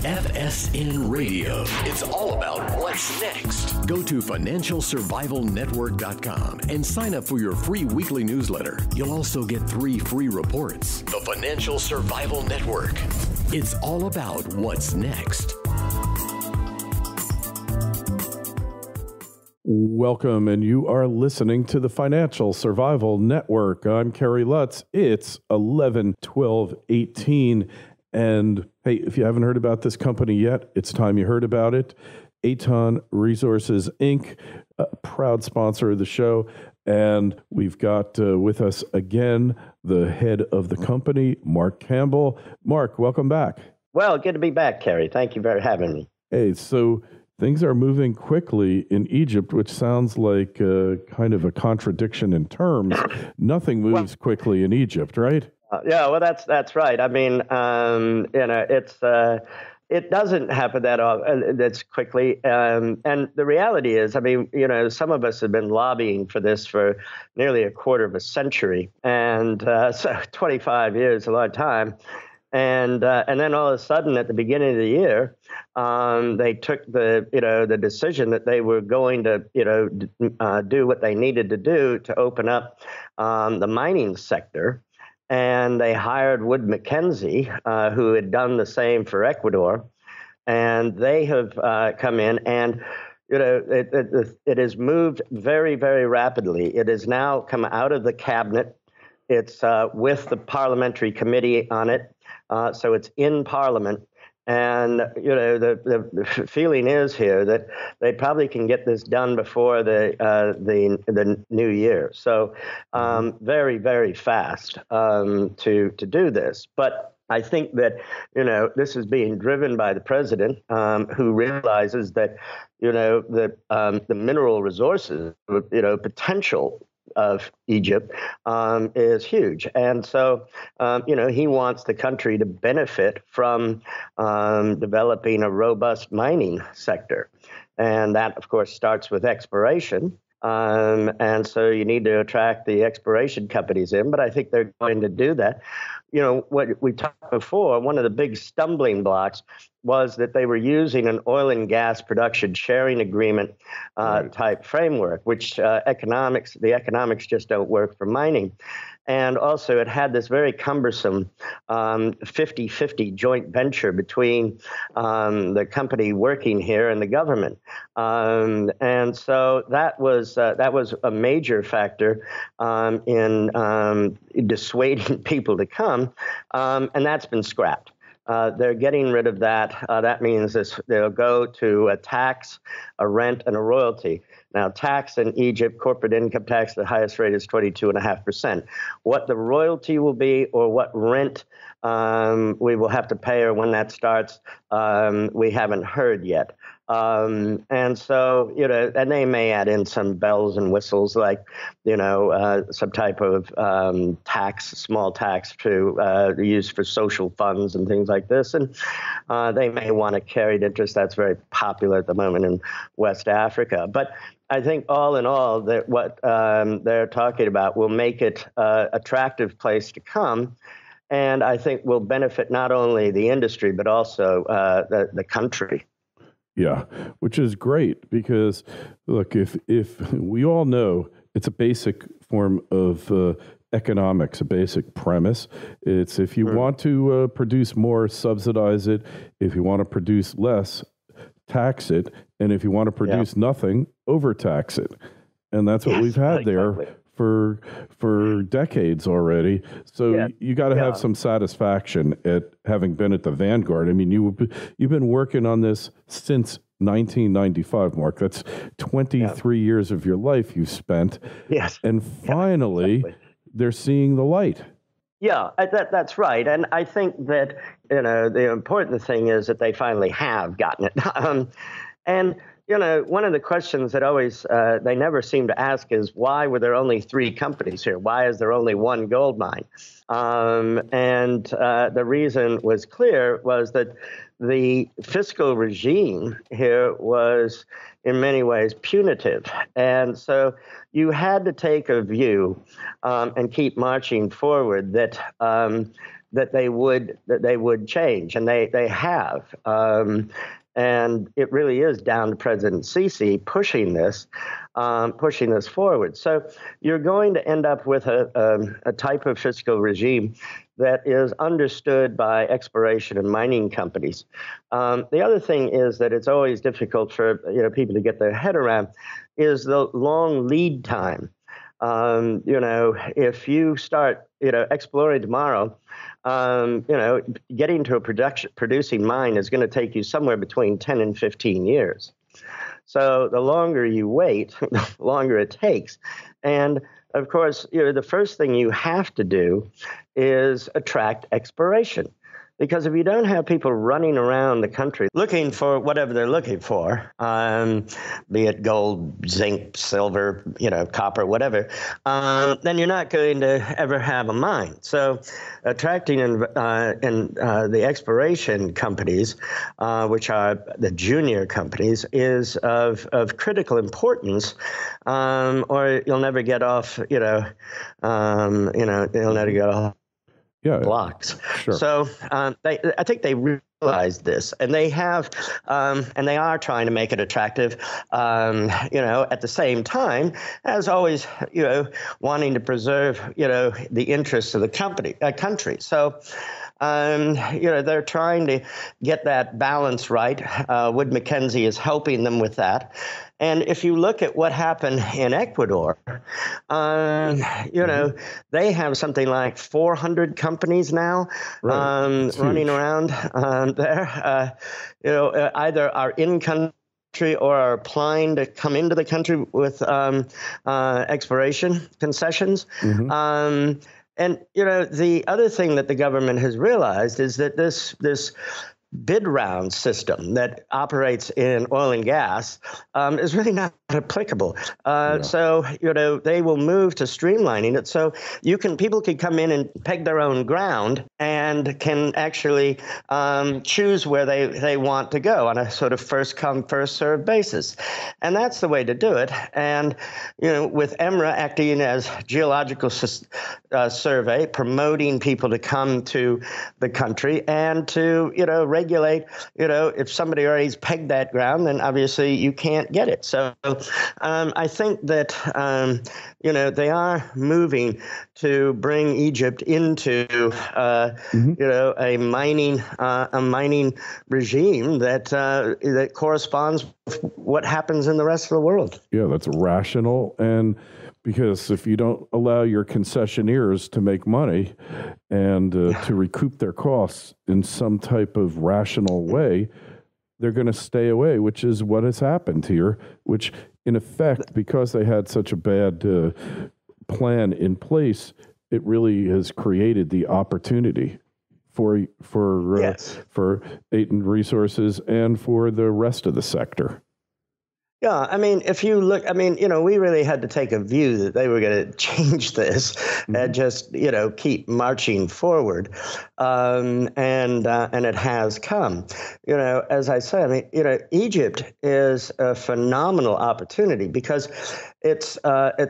FSN Radio. It's all about what's next. Go to financialsurvivalnetwork.com and sign up for your free weekly newsletter. You'll also get 3 free reports. The Financial Survival Network. It's all about what's next. Welcome, and you are listening to the Financial Survival Network. I'm Kerry Lutz. It's 11/12/18, and hey, if you haven't heard about this company yet, it's time you heard about it. Aton Resources, Inc., a proud sponsor of the show, and we've got with us again the head of the company, Mark Campbell. Mark, welcome back. Well, good to be back, Kerry. Thank you for having me. Hey, so things are moving quickly in Egypt, which sounds like kind of a contradiction in terms. Nothing moves quickly in Egypt, right? Yeah, well, that's right. I mean, it doesn't happen that's quickly. And the reality is, I mean, some of us have been lobbying for this for nearly a quarter of a century, and so 25 years, a long time. And then all of a sudden, at the beginning of the year, they took the decision that they were going to do what they needed to do to open up the mining sector, and they hired Wood Mackenzie, who had done the same for Ecuador, and they have come in and. It has moved very, very rapidly. It has now come out of the cabinet. It's with the parliamentary committee on it. So it's in Parliament, and the feeling is here that they probably can get this done before the new year. So very, very fast to do this. But I think that this is being driven by the president, who realizes that the mineral resources potential of Egypt is huge. And so, he wants the country to benefit from developing a robust mining sector. And that, of course, starts with exploration. And so you need to attract the exploration companies in, but I think they're going to do that. What we talked before, one of the big stumbling blocks was that they were using an oil and gas production sharing agreement type framework, which the economics just don't work for mining. And also it had this very cumbersome 50-50 joint venture between the company working here and the government. And so that was a major factor in dissuading people to come, and that's been scrapped. They're getting rid of that. That means they'll go to a tax, a rent, and a royalty. Now, tax in Egypt, corporate income tax, the highest rate is 22.5%. What the royalty will be or what rent we will have to pay or when that starts, we haven't heard yet. And so, and they may add in some bells and whistles like, some type of tax, small tax to use for social funds and things like this. And they may want a carried interest. That's very popular at the moment in West Africa. But I think all in all, that what they're talking about will make it an attractive place to come. And I think will benefit not only the industry, but also the country. Yeah, which is great because, look, if we all know it's a basic form of economics, a basic premise. It's if you want to produce more, subsidize it. If you want to produce less, tax it. And if you want to produce nothing, overtax it. And that's what we've had there for decades already. So you got to have some satisfaction at having been at the vanguard. I mean, you've been working on this since 1995, Mark. That's 23 years of your life you've spent. Yes. And finally, they're seeing the light. Yeah, that's right. And I think that, the important thing is that they finally have gotten it. And one of the questions that always they never seem to ask is, why were there only 3 companies here? Why is there only one gold mine? And the reason was clear, was that the fiscal regime here was in many ways punitive. And so you had to take a view and keep marching forward that that they would change, and they have. And it really is down to President Sisi pushing this forward. So you're going to end up with a type of fiscal regime that is understood by exploration and mining companies. The other thing is that it's always difficult for people to get their head around is the long lead time. If you start exploring tomorrow, getting to a producing mine is going to take you somewhere between 10 and 15 years. So the longer you wait, the longer it takes. And of course, the first thing you have to do is attract exploration. Because if you don't have people running around the country looking for whatever they're looking for, be it gold, zinc, silver, copper, whatever, then you're not going to ever have a mine. So attracting the exploration companies, which are the junior companies, is of critical importance, or you'll never get off, you'll never get off. Yeah, blocks. Sure. So I think they realized this, and they have, and they are trying to make it attractive. At the same time, as always, wanting to preserve, the interests of the country. So. They're trying to get that balance right. Wood Mackenzie is helping them with that. And if you look at what happened in Ecuador, they have something like 400 companies now running around there. Either are in country or are applying to come into the country with exploration concessions. Mm-hmm. And, the other thing that the government has realized is that this bid round system that operates in oil and gas is really not applicable. So, they will move to streamlining it. So people can come in and peg their own ground and can actually choose where they want to go on a sort of first come, first served basis. And that's the way to do it. And, with EMRA acting as geological survey, promoting people to come to the country and to, regulate, if somebody already's pegged that ground, then obviously you can't get it. So I think that, they are moving to bring Egypt into, a mining regime that corresponds with what happens in the rest of the world. Yeah, that's rational. And because if you don't allow your concessionaires to make money and to recoup their costs in some type of rational way, they're going to stay away, which is what has happened here, which in effect, because they had such a bad plan in place, it really has created the opportunity for Aton Resources and for the rest of the sector. Yeah, I mean, if you look, we really had to take a view that they were going to change this and just, keep marching forward. And it has come. As I say, Egypt is a phenomenal opportunity because it's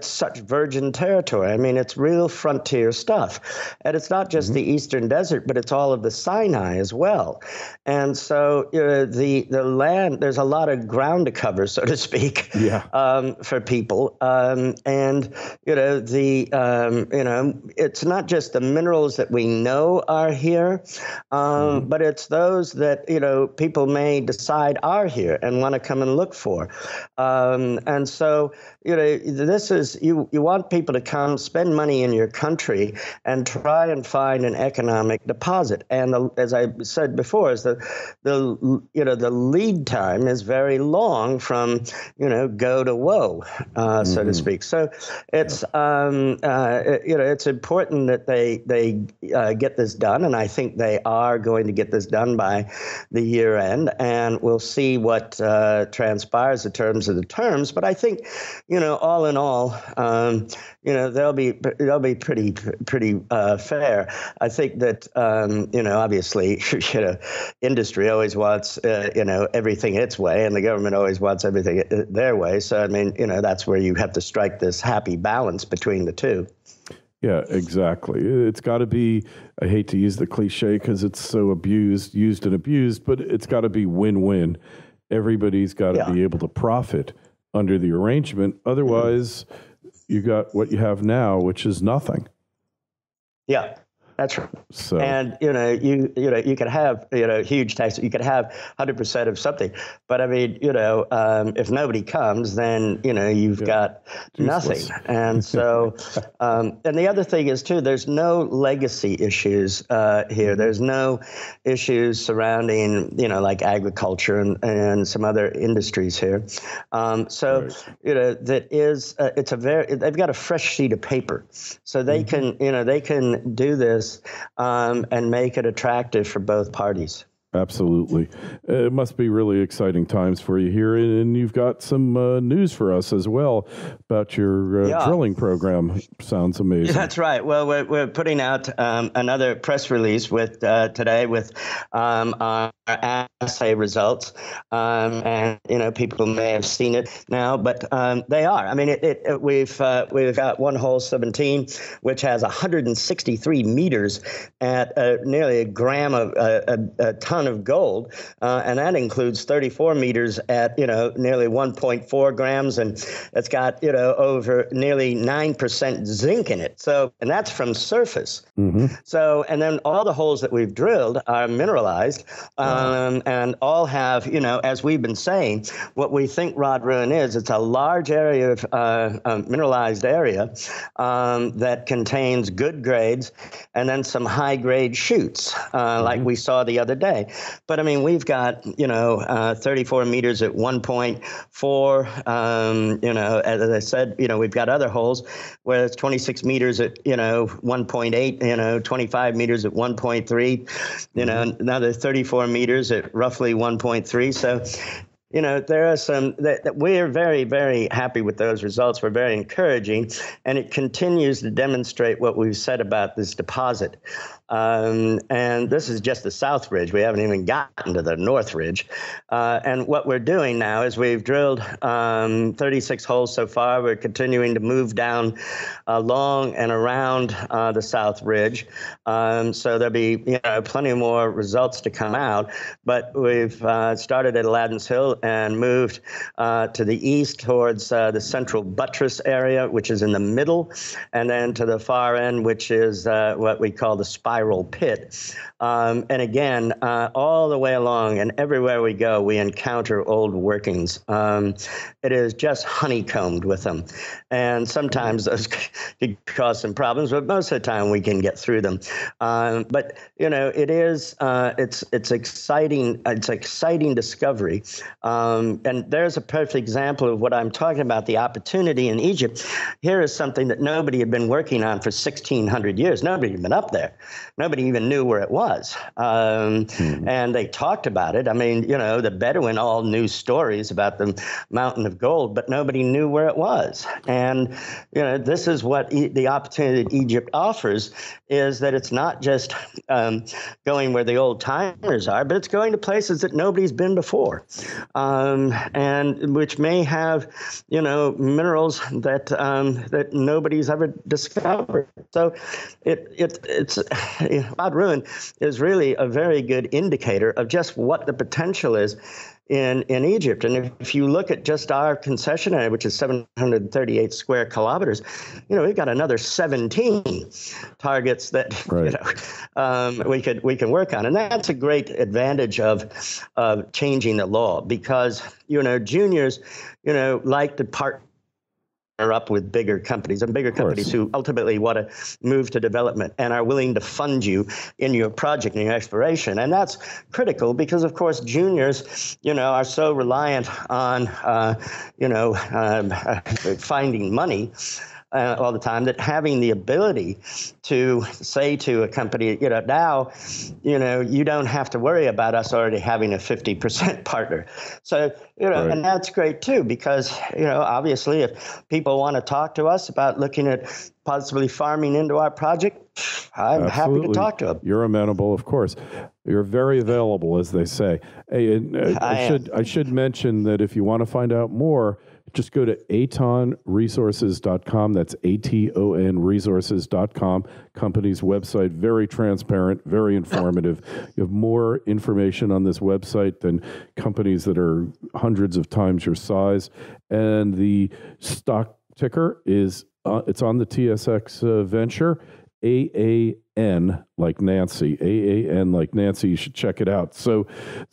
such virgin territory. It's real frontier stuff. And it's not just the Eastern Desert, but it's all of the Sinai as well. And so the land, there's a lot of ground to cover, so to speak, for people. It's not just the minerals that we know are here, but it's those that, people may decide are here and want to come and look for. And so, this is, you want people to come spend money in your country and try and find an economic deposit. And as I said before, is the lead time is very long from, go to woe, so to speak. So it's, it's important that they get this done. And I think they are going to get this done by the year end. And we'll see what transpires in terms of the terms. But I think, all in all, they'll be pretty fair. I think that, obviously, industry always wants, everything its way, and the government always wants everything their way. So, that's where you have to strike this happy balance between the two. Yeah, exactly. It's got to be, I hate to use the cliche because it's so used and abused, but it's got to be win-win. Everybody's got to be able to profit under the arrangement. Otherwise, you got what you have now, which is nothing. Yeah. That's right. So, and you could have huge taxes. You could have 100% of something, but I mean if nobody comes, then you've got useless. nothing. And so, and the other thing is too, there's no legacy issues here. There's no issues surrounding like agriculture and some other industries here. That is they've got a fresh sheet of paper, so they can they can do this. And make it attractive for both parties. Absolutely. It must be really exciting times for you here. And you've got some news for us as well about your drilling program. Sounds amazing. That's right. Well, we're putting out another press release today with our assay results. And, people may have seen it now, but they are. I mean, we've got one hole 17, which has 163 meters at nearly a gram of a ton of gold, and that includes 34 meters at nearly 1.4 grams, and it's got over nearly 9% zinc in it. So, and that's from surface. Mm-hmm. So, and then all the holes that we've drilled are mineralized, and all have as we've been saying, what we think Rod Ruin is. It's a large area of mineralized area that contains good grades, and then some high grade shoots, like we saw the other day. But I mean, we've got 34 meters at 1.4. As I said, we've got other holes where it's 26 meters at 1.8. 25 meters at 1.3. Another 34 meters at roughly 1.3. So. There are some that we're very, very happy with those results. We're very encouraging, and it continues to demonstrate what we've said about this deposit. And this is just the South Ridge. We haven't even gotten to the North Ridge. And what we're doing now is we've drilled 36 holes so far. We're continuing to move down along and around the South Ridge. So there'll be plenty more results to come out. But we've started at Aladdin's Hill and moved to the east towards the central buttress area, which is in the middle, and then to the far end, which is what we call the spiral pit. And again, all the way along and everywhere we go, we encounter old workings. It is just honeycombed with them. And sometimes those can cause some problems, but most of the time we can get through them. But, it is, it's exciting. It's exciting discovery. And there's a perfect example of what I'm talking about, the opportunity in Egypt. Here is something that nobody had been working on for 1,600 years. Nobody had been up there. Nobody even knew where it was. And they talked about it. I mean, the Bedouin all knew stories about the mountain of gold, but nobody knew where it was. And, this is what the opportunity that Egypt offers, is that it's not just going where the old timers are, but it's going to places that nobody's been before. And which may have, minerals that nobody's ever discovered. So it's Rod Ruin is really a very good indicator of just what the potential is in Egypt. And if you look at just our concession area, which is 738 square kilometers, we've got another 17 targets that we can work on. And that's a great advantage of changing the law, because juniors like to partner up with bigger companies, and bigger companies who ultimately want to move to development and are willing to fund you in your project and your exploration. And that's critical because, of course, juniors, are so reliant on, finding money all the time, that having the ability to say to a company, now, you don't have to worry about us already having a 50% partner. So, and that's great too, because, obviously if people want to talk to us about looking at possibly farming into our project, I'm happy to talk to them. You're amenable, of course. You're very available, as they say. Hey, and I should mention that if you want to find out more, just go to atonresources.com. That's ATON resources.com. Company's website, very transparent, very informative. You have more information on this website than companies that are hundreds of times your size. And the stock ticker is, it's on the TSX Venture, AAN like Nancy, AAN like Nancy. You should check it out. So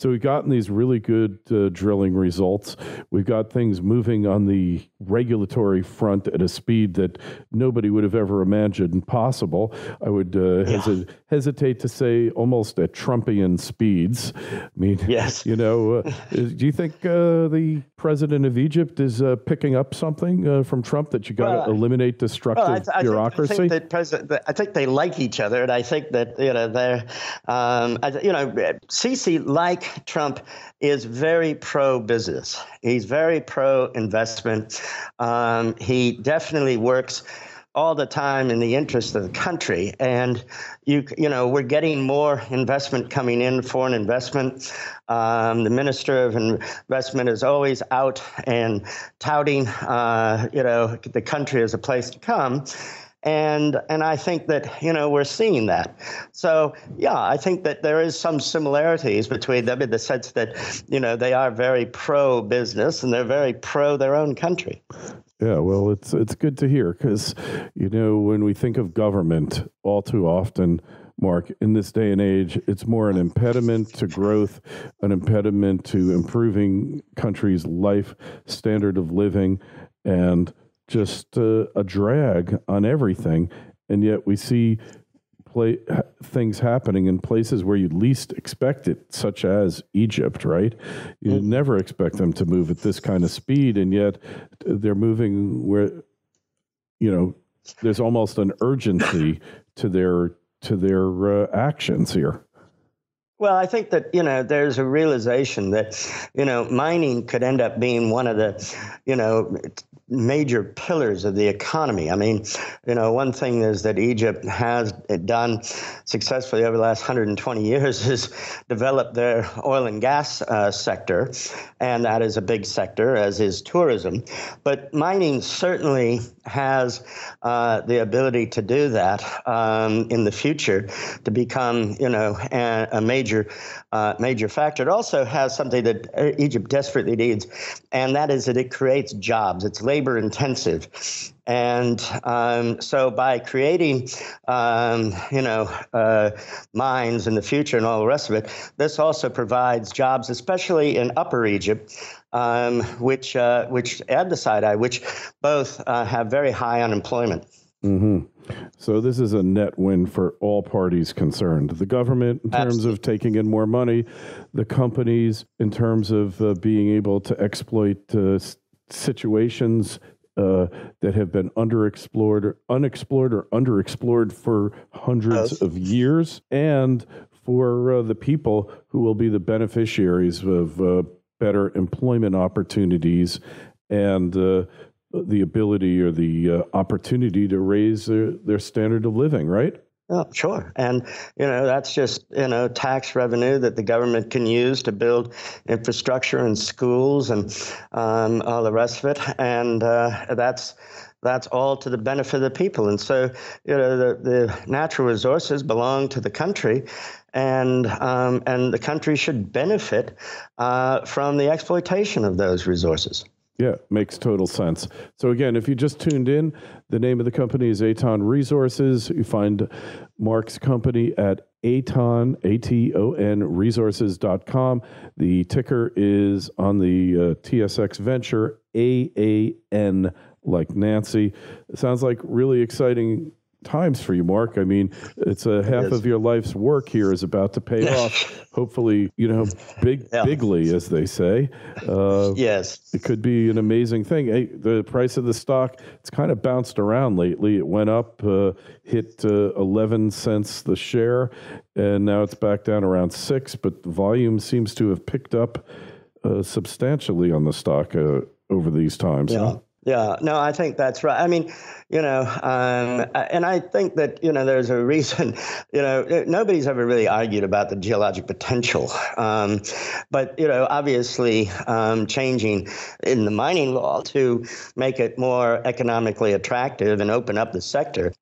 we've gotten these really good drilling results. We've got things moving on the regulatory front at a speed that nobody would have ever imagined possible. I would hesitate to say almost at Trumpian speeds. I mean, yes. Do you think the president of Egypt is picking up something from Trump that you got to eliminate destructive bureaucracy? I think they like each other, and I think that they're Sisi, like Trump, is very pro-business. He's very pro-investment. He definitely works all the time in the interest of the country, and we're getting more investment coming in, foreign investment. The Minister of Investment is always out and touting, the country as a place to come. And I think that, we're seeing that. So, I think that there is some similarities between them in the sense that, they are very pro-business and they're very pro their own country. Yeah, well, it's good to hear because, when we think of government all too often, Mark, in this day and age, it's more an impediment to growth, an impediment to improving countries' life standard of living, and just a drag on everything. And yet we see things happening in places where you'd least expect it, such as Egypt, right? You'd never expect them to move at this kind of speed, and yet they're moving where, there's almost an urgency to their actions here. Well, I think that, there's a realization that, mining could end up being one of the, major pillars of the economy. I mean, one thing is that Egypt has done successfully over the last 120 years is develop their oil and gas sector, and that is a big sector, as is tourism. But mining certainly has the ability to do that in the future, to become, a major factor. It also has something that Egypt desperately needs, and that is that it creates jobs. It's labor intensive. And so by creating, mines in the future and all the rest of it, this also provides jobs, especially in Upper Egypt, which and the Sinai, which both have very high unemployment. Mm-hmm. So this is a net win for all parties concerned. The government in terms of taking in more money, the companies in terms of being able to exploit situations that have been unexplored or underexplored for hundreds of years, and for the people who will be the beneficiaries of better employment opportunities and the ability or the opportunity to raise their standard of living, right? Oh, sure. And, that's just, tax revenue that the government can use to build infrastructure and schools and all the rest of it. And that's all to the benefit of the people. And so, the natural resources belong to the country, and the country should benefit from the exploitation of those resources. Yeah, makes total sense. So again, if you just tuned in, the name of the company is Aton Resources. You find Mark's company at Aton, ATON resources.com. The ticker is on the TSX Venture, AAN like Nancy. It sounds like really exciting times for you, Mark. I mean, it's half of your life's work here is about to pay off. Hopefully, bigly, as they say. Yes. It could be an amazing thing. Hey, the price of the stock, it's kind of bounced around lately. It went up, hit 11 cents the share, and now it's back down around 6, but the volume seems to have picked up substantially on the stock over these times. Yeah. Huh? Yeah, no, I think that's right. I mean, and I think that, there's a reason, nobody's ever really argued about the geologic potential. But, obviously changing in the mining law to make it more economically attractive and open up the sector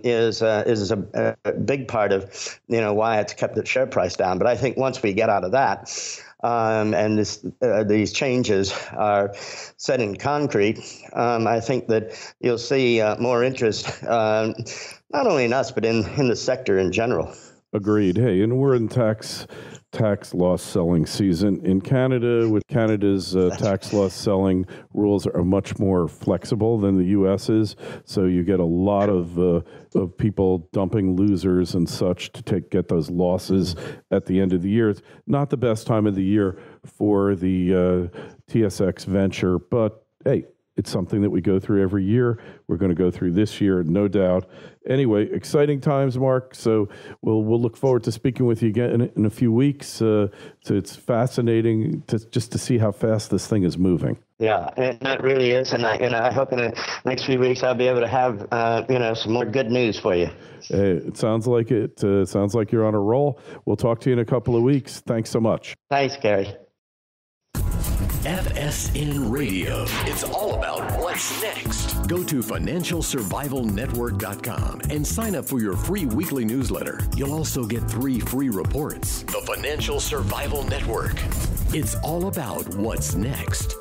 is a big part of, why it's kept the share price down. But I think once we get out of that, and these changes are set in concrete, I think that you'll see more interest, not only in us, but in the sector in general. Agreed. Hey, and we're in tax loss selling season in Canada. With Canada's tax loss selling rules are much more flexible than the U.S. is, so you get a lot of people dumping losers and such to get those losses at the end of the year. It's not the best time of the year for the TSX venture, but hey, it's something that we go through every year. We're going to go through this year, no doubt. Anyway, exciting times, Mark. So we'll look forward to speaking with you again in a few weeks. So it's fascinating just to see how fast this thing is moving. Yeah, and that really is. And I hope in the next few weeks I'll be able to have some more good news for you. It sounds like it. Sounds like you're on a roll. We'll talk to you in a couple of weeks. Thanks so much. Thanks, Gary. FSN Radio. It's all about what's next. Go to financialsurvivalnetwork.com and sign up for your free weekly newsletter. You'll also get 3 free reports. The Financial Survival Network. It's all about what's next.